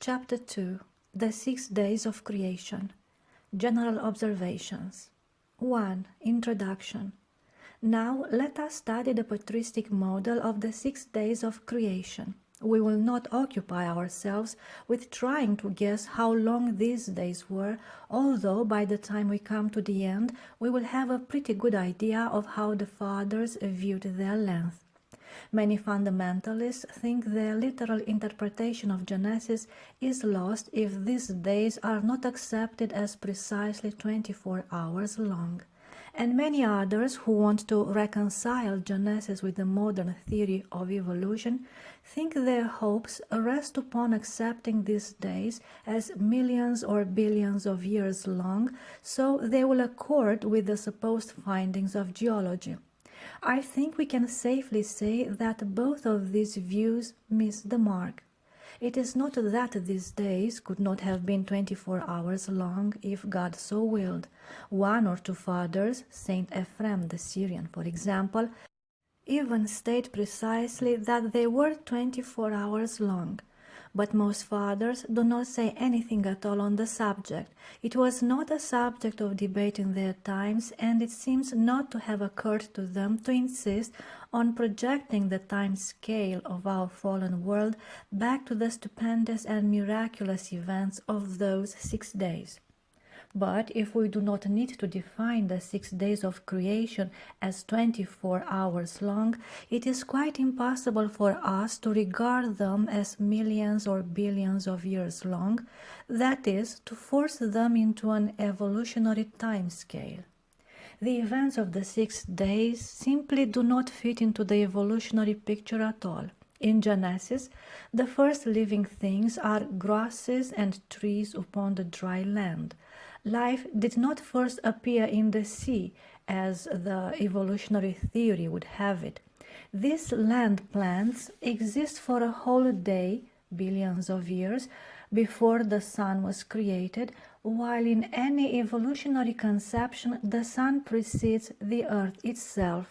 Chapter 2. The 6 Days of Creation. General Observations. 1. Introduction. Now let us study the patristic model of the 6 days of creation. We will not occupy ourselves with trying to guess how long these days were, although by the time we come to the end, we will have a pretty good idea of how the fathers viewed their length. Many fundamentalists think their literal interpretation of Genesis is lost if these days are not accepted as precisely 24 hours long. And many others who want to reconcile Genesis with the modern theory of evolution think their hopes rest upon accepting these days as millions or billions of years long, so they will accord with the supposed findings of geology. I think we can safely say that both of these views miss the mark. It is not that these days could not have been 24 hours long if God so willed. One or two fathers, Saint Ephrem the Syrian, for example, even state precisely that they were 24 hours long. But most fathers do not say anything at all on the subject. It was not a subject of debate in their times, and it seems not to have occurred to them to insist on projecting the time scale of our fallen world back to the stupendous and miraculous events of those 6 days. But if we do not need to define the 6 days of creation as 24 hours long, it is quite impossible for us to regard them as millions or billions of years long, that is, to force them into an evolutionary time scale. The events of the 6 days simply do not fit into the evolutionary picture at all. In Genesis, the first living things are grasses and trees upon the dry land. Life did not first appear in the sea, as the evolutionary theory would have it. These land plants exist for a whole day, billions of years, before the sun was created, while in any evolutionary conception the sun precedes the earth itself.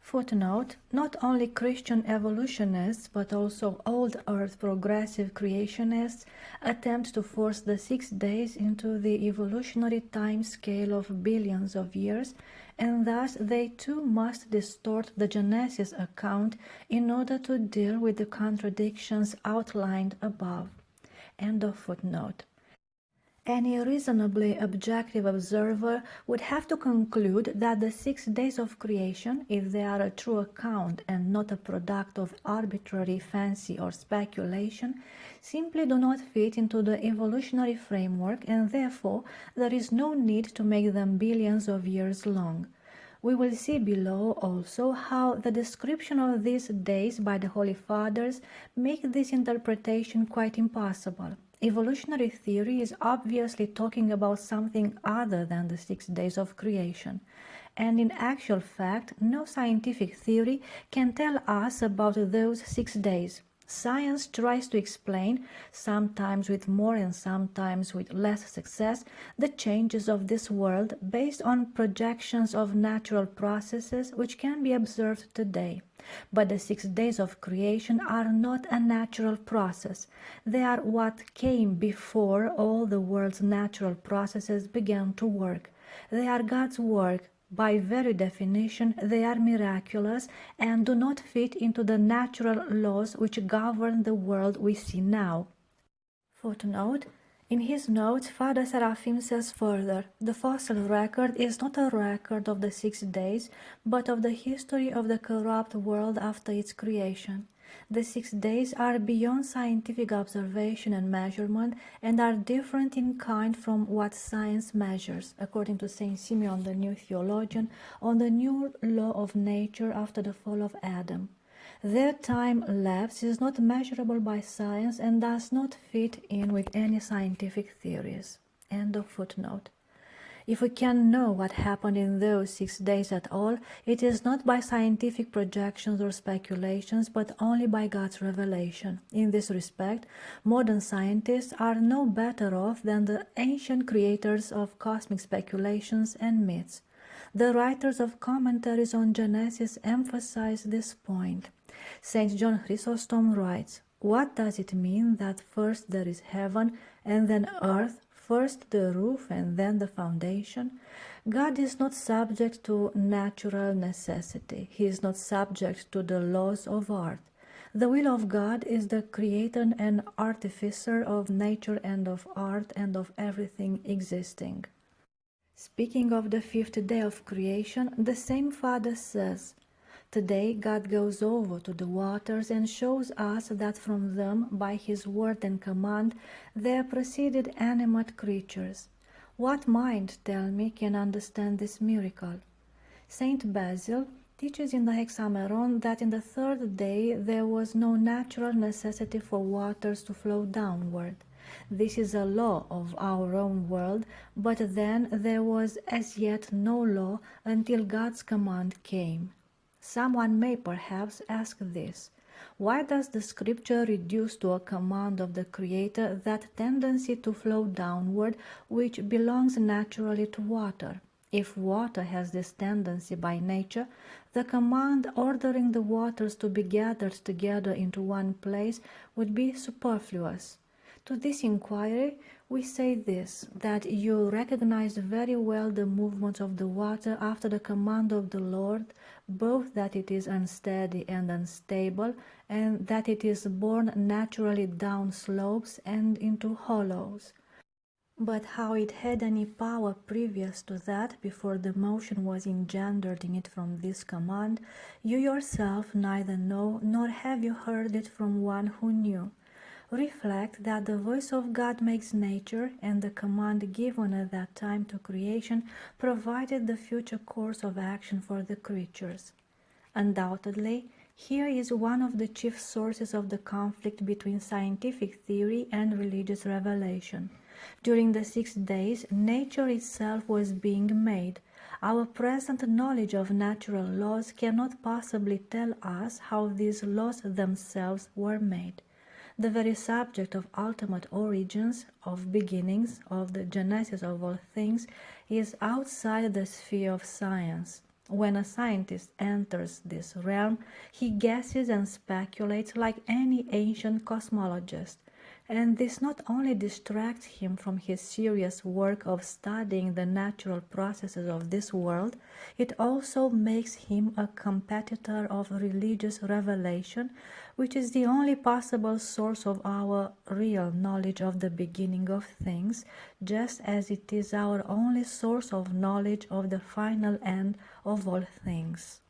Footnote: not only Christian evolutionists, but also old earth progressive creationists attempt to force the 6 days into the evolutionary time scale of billions of years, and thus they too must distort the Genesis account in order to deal with the contradictions outlined above. End of footnote. Any reasonably objective observer would have to conclude that the 6 days of creation, if they are a true account and not a product of arbitrary fancy or speculation, simply do not fit into the evolutionary framework, and therefore there is no need to make them billions of years long. We will see below also how the description of these days by the Holy Fathers make this interpretation quite impossible. Evolutionary theory is obviously talking about something other than the 6 days of creation, and in actual fact, no scientific theory can tell us about those 6 days. Science tries to explain, sometimes with more and sometimes with less success, the changes of this world based on projections of natural processes which can be observed today. But the 6 days of creation are not a natural process. They are what came before all the world's natural processes began to work. They are God's work. By very definition, they are miraculous and do not fit into the natural laws which govern the world we see now. Footnote: in his notes, Father Seraphim says further, the fossil record is not a record of the 6 days, but of the history of the corrupt world after its creation. The 6 days are beyond scientific observation and measurement and are different in kind from what science measures, according to Saint Simeon the New Theologian, on the new law of nature after the fall of Adam. Their time lapse is not measurable by science and does not fit in with any scientific theories. End of footnote. If we can know what happened in those 6 days at all, it is not by scientific projections or speculations, but only by God's revelation. In this respect, modern scientists are no better off than the ancient creators of cosmic speculations and myths. The writers of commentaries on Genesis emphasize this point. Saint John Chrysostom writes, What does it mean that first there is heaven and then earth, first the roof and then the foundation? God is not subject to natural necessity. He is not subject to the laws of art. The will of God is the creator and artificer of nature and of art and of everything existing. Speaking of the fifth day of creation, the same Father says, "Today God goes over to the waters and shows us that from them, by His word and command, there proceeded animate creatures. What mind, tell me, can understand this miracle?" Saint Basil teaches in the Hexameron that in the third day there was no natural necessity for waters to flow downward. This is a law of our own world, but then there was as yet no law until God's command came. Someone may perhaps ask this: why does the scripture reduce to a command of the Creator that tendency to flow downward which belongs naturally to water? If water has this tendency by nature, the command ordering the waters to be gathered together into one place would be superfluous. To this inquiry, we say this, that you recognize very well the movements of the water after the command of the Lord, both that it is unsteady and unstable, and that it is borne naturally down slopes and into hollows. But how it had any power previous to that, before the motion was engendered in it from this command, you yourself neither know nor have you heard it from one who knew. Reflect that the voice of God makes nature, and the command given at that time to creation provided the future course of action for the creatures. Undoubtedly, here is one of the chief sources of the conflict between scientific theory and religious revelation. During the 6 days, nature itself was being made. Our present knowledge of natural laws cannot possibly tell us how these laws themselves were made. The very subject of ultimate origins, of beginnings, of the genesis of all things, is outside the sphere of science. When a scientist enters this realm, he guesses and speculates like any ancient cosmologist, and this not only distracts him from his serious work of studying the natural processes of this world, it also makes him a competitor of religious revelation, which is the only possible source of our real knowledge of the beginning of things, just as it is our only source of knowledge of the final end of all things.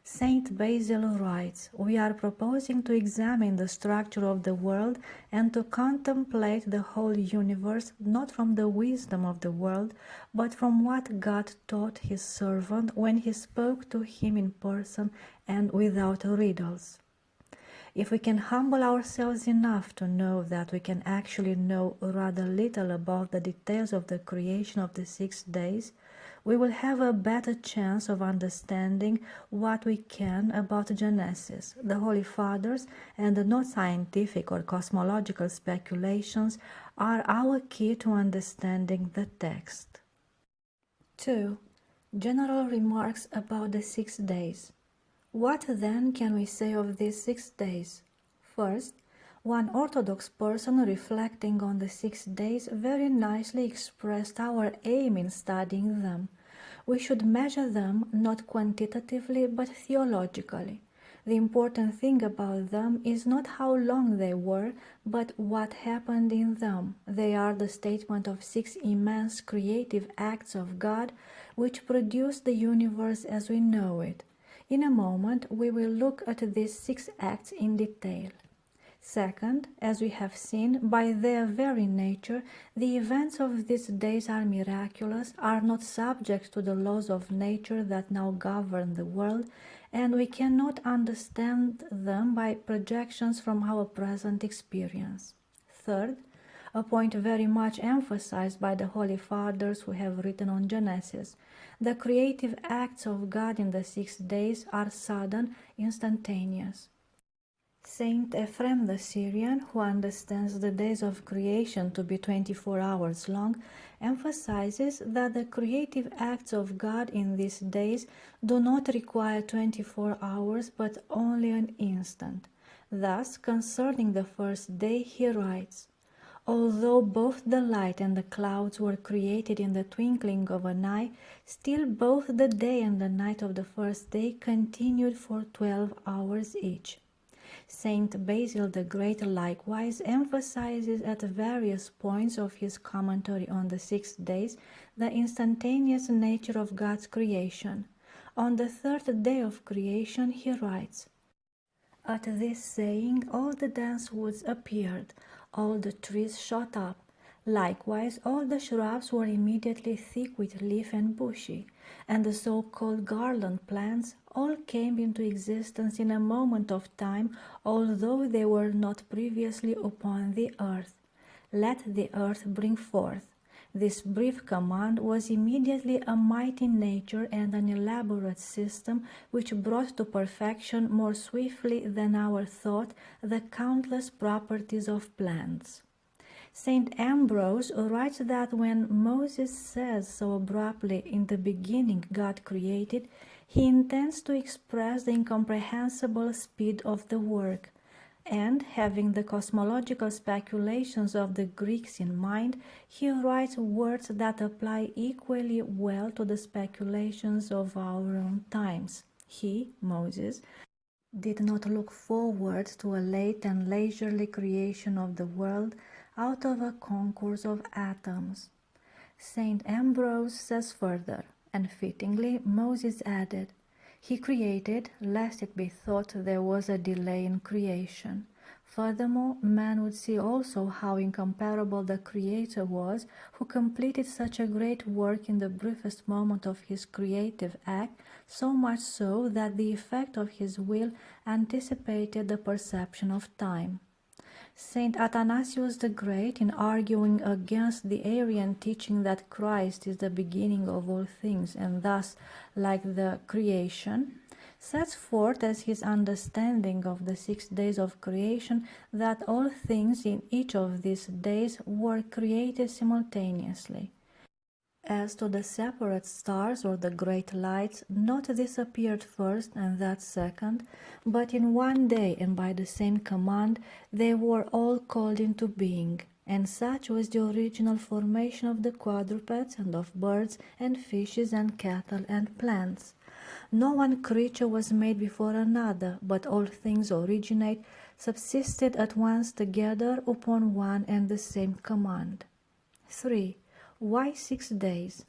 Saint Basil writes, "We are proposing to examine the structure of the world and to contemplate the whole universe not from the wisdom of the world, but from what God taught His servant when He spoke to him in person and without riddles." If we can humble ourselves enough to know that we can actually know rather little about the details of the creation of the 6 days, we will have a better chance of understanding what we can about Genesis. The Holy Fathers and the not scientific or cosmological speculations are our key to understanding the text. 2. General remarks about the 6 days. What then can we say of these 6 days? First, one Orthodox person reflecting on the 6 days very nicely expressed our aim in studying them. We should measure them not quantitatively but theologically. The important thing about them is not how long they were, but what happened in them. They are the statement of 6 immense creative acts of God which produced the universe as we know it. In a moment we will look at these 6 acts in detail. Second, as we have seen, by their very nature, the events of these days are miraculous, are not subject to the laws of nature that now govern the world, and we cannot understand them by projections from our present experience. Third, a point very much emphasized by the Holy Fathers who have written on Genesis, the creative acts of God in the 6 days are sudden, instantaneous. Saint Ephrem the Syrian, who understands the days of creation to be 24 hours long, emphasizes that the creative acts of God in these days do not require 24 hours but only an instant. Thus, concerning the first day, he writes, "Although both the light and the clouds were created in the twinkling of an eye, still both the day and the night of the first day continued for 12 hours each." Saint Basil the Great likewise emphasizes at various points of his commentary on the 6 days the instantaneous nature of God's creation. On the third day of creation he writes, "At this saying all the dense woods appeared, all the trees shot up. Likewise all the shrubs were immediately thick with leaf and bushy, and the so-called garland plants all came into existence in a moment of time, although they were not previously upon the earth. Let the earth bring forth." This brief command was immediately a mighty nature and an elaborate system which brought to perfection more swiftly than our thought the countless properties of plants. Saint Ambrose writes that when Moses says so abruptly, "In the beginning God created," he intends to express the incomprehensible speed of the work. And, having the cosmological speculations of the Greeks in mind, he writes words that apply equally well to the speculations of our own times. He, Moses, did not look forward to a late and leisurely creation of the world out of a concourse of atoms. Saint Ambrose says further, and fittingly Moses added, "He created, lest it be thought there was a delay in creation." Furthermore, man would see also how incomparable the Creator was, who completed such a great work in the briefest moment of his creative act, so much so that the effect of his will anticipated the perception of time. Saint Athanasius the Great, in arguing against the Arian teaching that Christ is the beginning of all things and thus like the creation, sets forth as his understanding of the 6 days of creation that all things in each of these days were created simultaneously. As to the separate stars or the great lights, not this appeared first and that second, but in one day and by the same command they were all called into being. And such was the original formation of the quadrupeds and of birds and fishes and cattle and plants. No one creature was made before another, but all things originate, subsisted at once together upon one and the same command. 3. Why 6 days?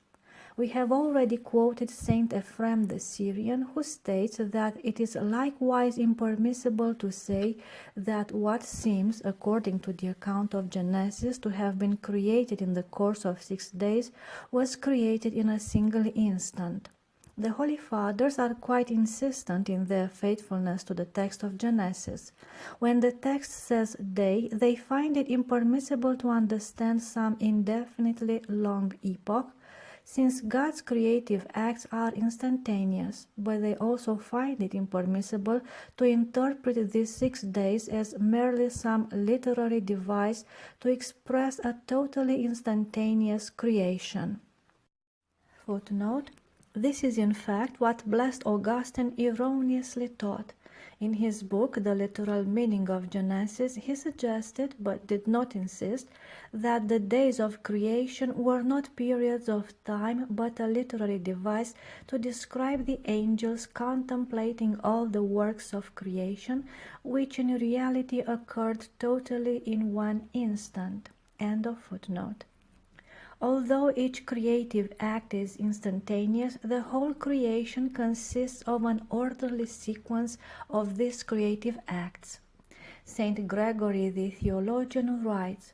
We have already quoted Saint Ephrem the Syrian, who states that it is likewise impermissible to say that what seems, according to the account of Genesis, to have been created in the course of 6 days, was created in a single instant. The Holy Fathers are quite insistent in their faithfulness to the text of Genesis. When the text says day, they find it impermissible to understand some indefinitely long epoch, since God's creative acts are instantaneous, but they also find it impermissible to interpret these 6 days as merely some literary device to express a totally instantaneous creation. Footnote: this is in fact what Blessed Augustine erroneously taught. In his book, The Literal Meaning of Genesis, he suggested, but did not insist, that the days of creation were not periods of time, but a literary device to describe the angels contemplating all the works of creation, which in reality occurred totally in one instant. End of footnote. Although each creative act is instantaneous, the whole creation consists of an orderly sequence of these creative acts. Saint Gregory the Theologian writes,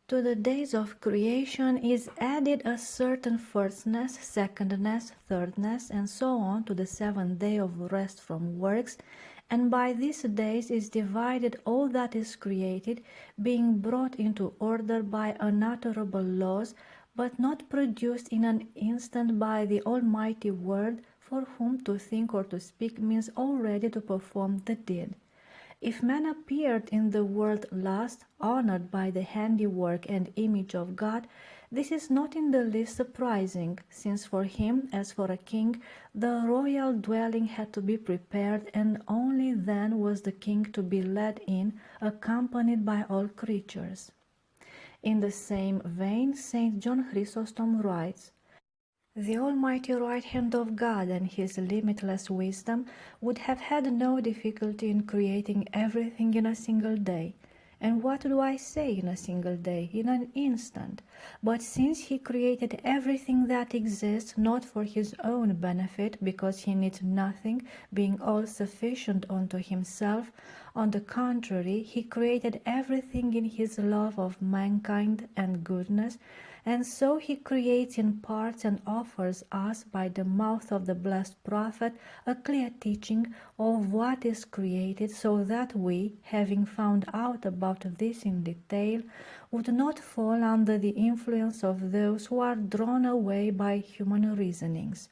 "To the days of creation is added a certain firstness, secondness, thirdness, and so on to the 7th day of rest from works, and by these days is divided all that is created, being brought into order by unutterable laws, but not produced in an instant by the Almighty Word, for whom to think or to speak means already to perform the deed. If man appeared in the world last, honored by the handiwork and image of God, this is not in the least surprising, since for him, as for a king, the royal dwelling had to be prepared, and only then was the king to be led in, accompanied by all creatures. In the same vein, Saint John Chrysostom writes, "The almighty right hand of God and his limitless wisdom would have had no difficulty in creating everything in a single day. And what do I say in a single day? In an instant. But since he created everything that exists, not for his own benefit, because he needs nothing, being all sufficient unto himself, on the contrary, he created everything in his love of mankind and goodness, and so he creates in parts and offers us by the mouth of the blessed prophet a clear teaching of what is created, so that we, having found out about this in detail, would not fall under the influence of those who are drawn away by human reasonings.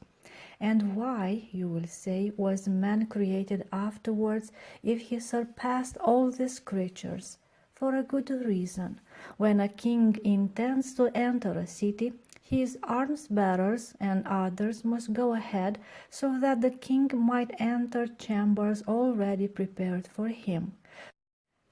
And why, you will say, was man created afterwards if he surpassed all these creatures? For a good reason. When a king intends to enter a city, his arms bearers and others must go ahead, so that the king might enter chambers already prepared for him.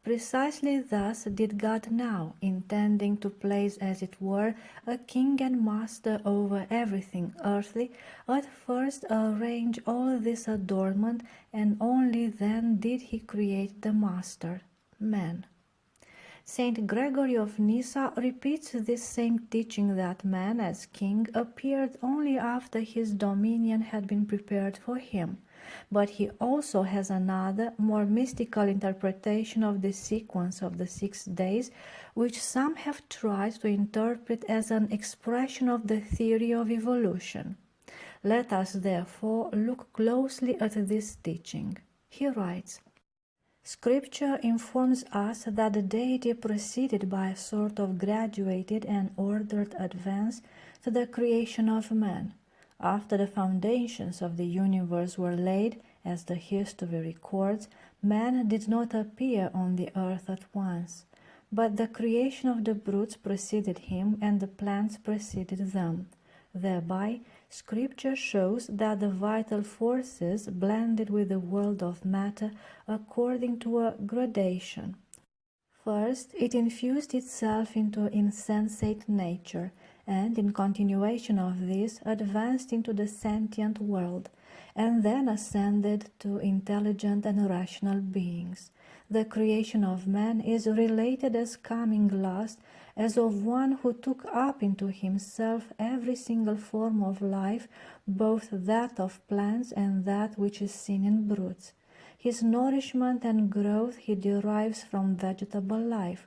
Precisely thus did God now, intending to place, as it were, a king and master over everything earthly, at first arrange all this adornment, and only then did he create the master, man. Saint Gregory of Nyssa repeats this same teaching, that man as king appeared only after his dominion had been prepared for him. But he also has another, more mystical interpretation of the sequence of the 6 days, which some have tried to interpret as an expression of the theory of evolution. Let us therefore look closely at this teaching. He writes, "Scripture informs us that the deity proceeded by a sort of graduated and ordered advance to the creation of man. After the foundations of the universe were laid, as the history records, man did not appear on the earth at once, but the creation of the brutes preceded him, and the plants preceded them. Thereby, Scripture shows that the vital forces blended with the world of matter according to a gradation. First, it infused itself into insensate nature, and in continuation of this, advanced into the sentient world, and then ascended to intelligent and rational beings. The creation of man is related as coming last, as of one who took up into himself every single form of life, both that of plants and that which is seen in brutes. His nourishment and growth he derives from vegetable life,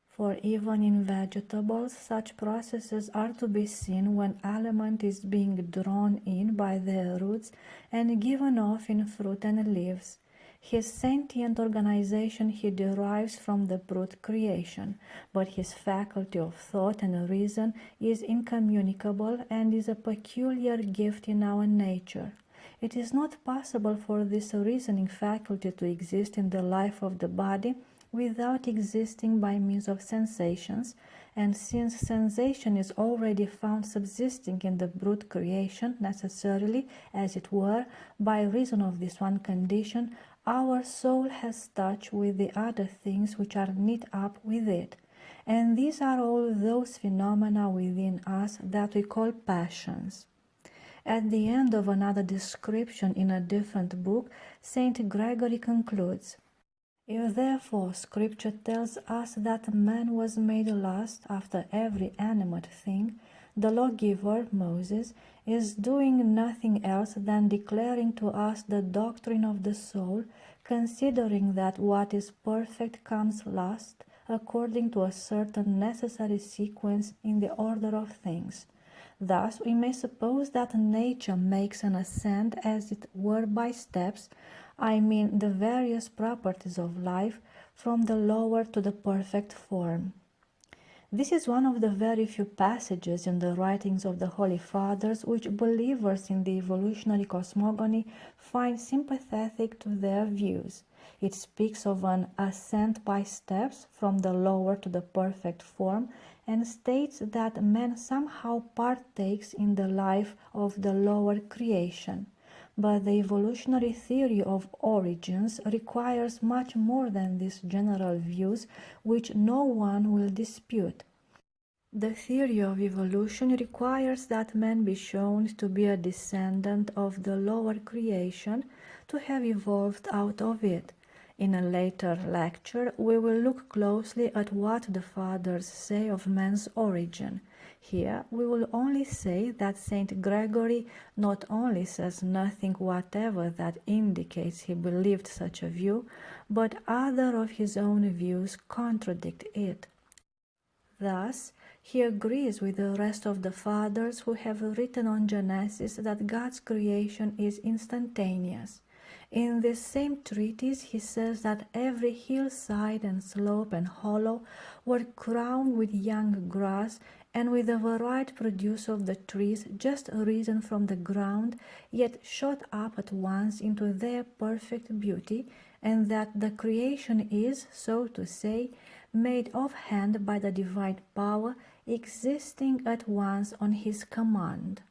for even in vegetables such processes are to be seen when aliment is being drawn in by their roots and given off in fruit and leaves. His sentient organization he derives from the brute creation, but his faculty of thought and reason is incommunicable and is a peculiar gift in our nature. It is not possible for this reasoning faculty to exist in the life of the body without existing by means of sensations, and since sensation is already found subsisting in the brute creation, necessarily, as it were, by reason of this one condition, our soul has touch with the other things which are knit up with it, and these are all those phenomena within us that we call passions. At the end of another description in a different book, Saint Gregory concludes, "If therefore Scripture tells us that man was made last after every animate thing, the lawgiver, Moses, is doing nothing else than declaring to us the doctrine of the soul, considering that what is perfect comes last, according to a certain necessary sequence in the order of things. Thus we may suppose that nature makes an ascent as it were by steps, I mean the various properties of life, from the lower to the perfect form. This is one of the very few passages in the writings of the Holy Fathers which believers in the evolutionary cosmogony find sympathetic to their views. It speaks of an ascent by steps from the lower to the perfect form and states that man somehow partakes in the life of the lower creation. But the evolutionary theory of origins requires much more than these general views, which no one will dispute. The theory of evolution requires that man be shown to be a descendant of the lower creation, to have evolved out of it. In a later lecture, we will look closely at what the Fathers say of man's origin. Here, we will only say that Saint Gregory not only says nothing whatever that indicates he believed such a view, but other of his own views contradict it. Thus, he agrees with the rest of the Fathers who have written on Genesis that God's creation is instantaneous. In this same treatise, he says that every hillside and slope and hollow were crowned with young grass and with the varied produce of the trees just risen from the ground, yet shot up at once into their perfect beauty, and that the creation is, so to say, made offhand by the divine power, existing at once on his command.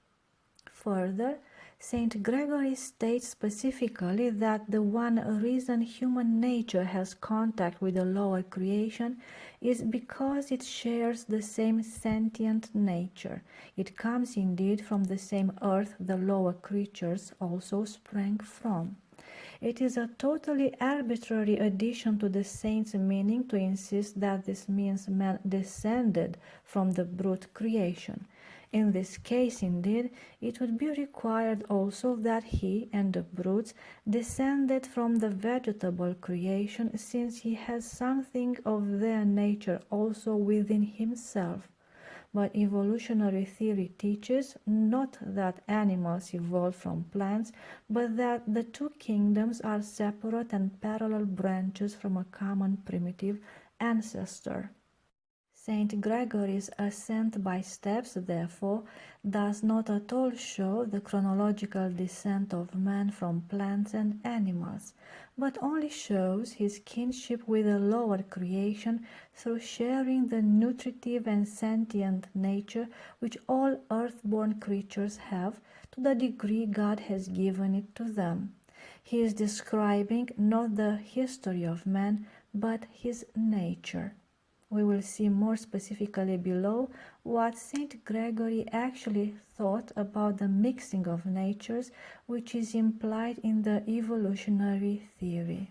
Further, Saint Gregory states specifically that the one reason human nature has contact with the lower creation is because it shares the same sentient nature. It comes indeed from the same earth the lower creatures also sprang from. It is a totally arbitrary addition to the saint's meaning to insist that this means man descended from the brute creation. In this case, indeed, it would be required also that he and the brutes descended from the vegetable creation, since he has something of their nature also within himself. But evolutionary theory teaches not that animals evolved from plants, but that the two kingdoms are separate and parallel branches from a common primitive ancestor. Saint Gregory's ascent by steps, therefore, does not at all show the chronological descent of man from plants and animals, but only shows his kinship with the lower creation through sharing the nutritive and sentient nature which all earth-born creatures have, to the degree God has given it to them. He is describing not the history of man, but his nature. We will see more specifically below what Saint Gregory actually thought about the mixing of natures which is implied in the evolutionary theory.